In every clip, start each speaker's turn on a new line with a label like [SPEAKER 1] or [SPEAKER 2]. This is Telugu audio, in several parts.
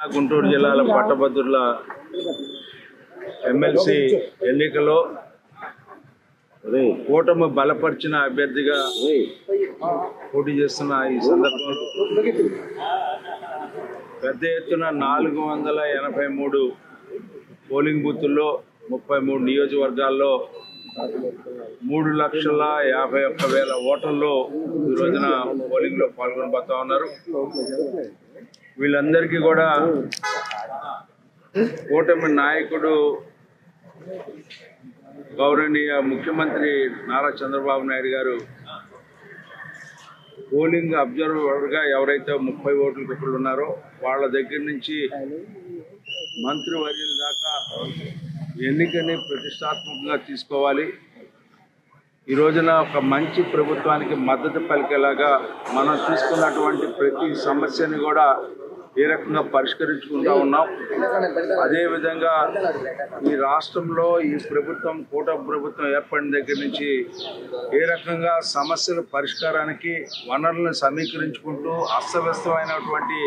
[SPEAKER 1] గుంటూరు జిల్లాల పట్టభద్రుల ఎమ్మెల్సీ ఎన్నికలో కూటమి బలపరిచిన అభ్యర్థిగా పోటీ చేస్తున్న ఈ సందర్భంలో పెద్ద ఎత్తున 483 పోలింగ్ బూతుల్లో 33 నియోజకవర్గాల్లో 3,51,000 ఓటర్లు ఈ రోజున పోలింగ్లో పాల్గొనబోతా ఉన్నారు. వీళ్ళందరికీ కూడా కూటమి నాయకుడు గౌరవనీయ ముఖ్యమంత్రి నారా చంద్రబాబు నాయుడు గారు పోలింగ్ అబ్జర్వర్గా ఎవరైతే 30 ఓట్ల పీపుల్ ఉన్నారో వాళ్ళ దగ్గర నుంచి మంత్రివర్యుల దాకా ఎన్నికని ప్రతిష్టాత్మకంగా తీసుకోవాలి. ఈ రోజున ఒక మంచి ప్రభుత్వానికి మద్దతు పలికేలాగా మనం తీసుకున్నటువంటి ప్రతి సమస్యని కూడా ఏ రకంగా పరిష్కరించుకుంటూ ఉన్నాం. అదేవిధంగా ఈ రాష్ట్రంలో ఈ ప్రభుత్వం కూటమి ప్రభుత్వం ఏర్పడిన దగ్గర నుంచి ఏ రకంగా సమస్యల పరిష్కారానికి వనరులను సమీకరించుకుంటూ అస్తవ్యస్తమైనటువంటి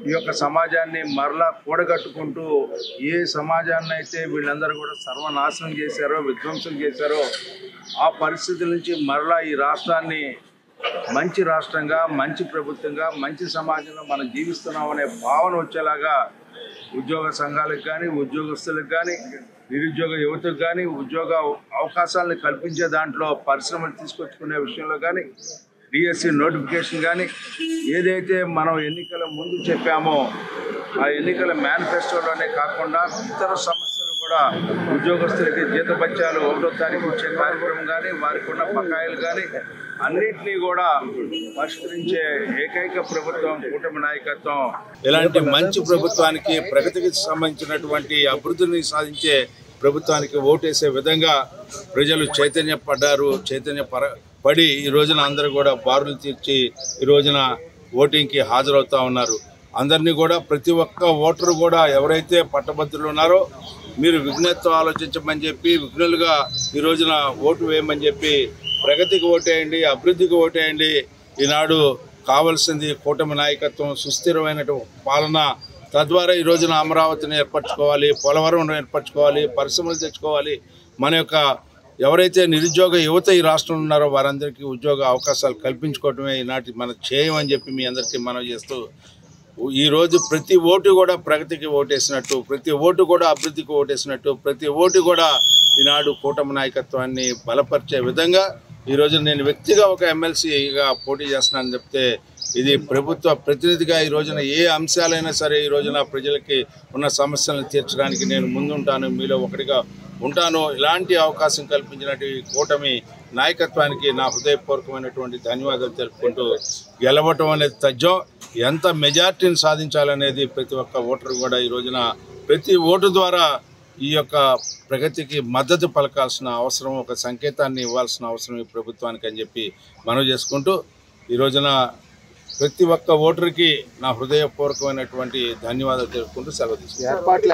[SPEAKER 1] ఈ యొక్క సమాజాన్ని మరలా కూడగట్టుకుంటూ ఏ సమాజాన్ని అయితే వీళ్ళందరూ కూడా సర్వనాశనం చేశారో విధ్వంసం చేశారో ఆ పరిస్థితుల నుంచి మరలా ఈ రాష్ట్రాన్ని మంచి రాష్ట్రంగా మంచి ప్రభుత్వంగా మంచి సమాజంలో మనం జీవిస్తున్నామనే భావన వచ్చేలాగా ఉద్యోగ సంఘాలకు కానీ ఉద్యోగస్తులకు కానీ నిరుద్యోగ యువతకు కానీ ఉద్యోగ అవకాశాలను కల్పించే దాంట్లో పరిశ్రమలు తీసుకొచ్చుకునే విషయంలో కానీ డిఎస్సి నోటిఫికేషన్ కానీ ఏదైతే మనం ఎన్నికల ముందు చెప్పామో ఆ ఎన్నికల మేనిఫెస్టోలోనే కాకుండా ఇతర సమస్యలు కూడా ఉద్యోగస్తులకి జీతభత్యాలు 1వ తారీఖు వచ్చే కార్యక్రమం కానీ వారికి ఉన్న బకాయిలు కానీ అన్నింటినీ కూడా పరిష్కరించే ఏకైక ప్రభుత్వం కూటమి నాయకత్వం. ఇలాంటి మంచి ప్రభుత్వానికి ప్రగతికి సంబంధించినటువంటి అభివృద్ధిని సాధించే ప్రభుత్వానికి ఓటేసే విధంగా ప్రజలు చైతన్యపడి ఈ రోజున అందరూ కూడా బారులు తీర్చి ఈ రోజున ఓటింగ్కి హాజరవుతూ ఉన్నారు. అందరినీ కూడా ప్రతి ఒక్క ఓటరు కూడా ఎవరైతే పట్టభద్రులు ఉన్నారో మీరు విఘ్నతతో ఆలోచించమని చెప్పి విఘ్నులుగా ఈ రోజున ఓటు వేయమని చెప్పి ప్రగతికి ఓటేయండి, అభివృద్ధికి ఓటేయండి. ఈనాడు కావాల్సింది కూటమి నాయకత్వం, సుస్థిరమైన పాలన. తద్వారా ఈ రోజున అమరావతిని ఏర్పరచుకోవాలి, పోలవరం ఏర్పరచుకోవాలి, పరిశ్రమలు తెచ్చుకోవాలి. మన యొక్క ఎవరైతే నిరుద్యోగ యువత ఈ రాష్ట్రంలో ఉన్నారో వారందరికీ ఉద్యోగ అవకాశాలు కల్పించుకోవటమే ఈనాటి మన ధ్యేయం అని చెప్పి మీ అందరికీ మనవి చేస్తూ ఈరోజు ప్రతి ఓటు కూడా ప్రగతికి ఓటేసినట్టు, ప్రతి ఓటు కూడా అభివృద్ధికి ఓటేసినట్టు, ప్రతి ఓటు కూడా ఈనాడు కూటమి నాయకత్వాన్ని బలపరిచే విధంగా ఈరోజు నేను వ్యక్తిగా ఒక ఎమ్మెల్సీగా పోటీ చేస్తున్నానని చెప్తే ఇది ప్రభుత్వ ప్రతినిధిగా ఈ రోజున ఏ అంశాలైనా సరే ఈ రోజున ప్రజలకి ఉన్న సమస్యలను తీర్చడానికి నేను ముందుంటాను, మీలో ఒకటిగా ఉంటాను. ఇలాంటి అవకాశం కల్పించినట్టు కూటమి నాయకత్వానికి నా హృదయపూర్వకమైనటువంటి ధన్యవాదాలు తెలుపుకుంటూ గెలవటం అనేది తథ్యం. ఎంత మెజార్టీని సాధించాలనేది ప్రతి ఒక్క ఓటరు కూడా ఈ రోజున ప్రతి ఓటు ద్వారా ఈ యొక్క ప్రగతికి మద్దతు పలకాల్సిన అవసరం, ఒక సంకేతాన్ని ఇవ్వాల్సిన అవసరం ఈ ప్రభుత్వానికి అని చెప్పి మనవి చేసుకుంటూ ఈ రోజున ప్రతి ఒక్క ఓటరుకి నా హృదయపూర్వకమైనటువంటి ధన్యవాదాలు తెలుపుకుంటూ సెలవు తీసుకుంటాను.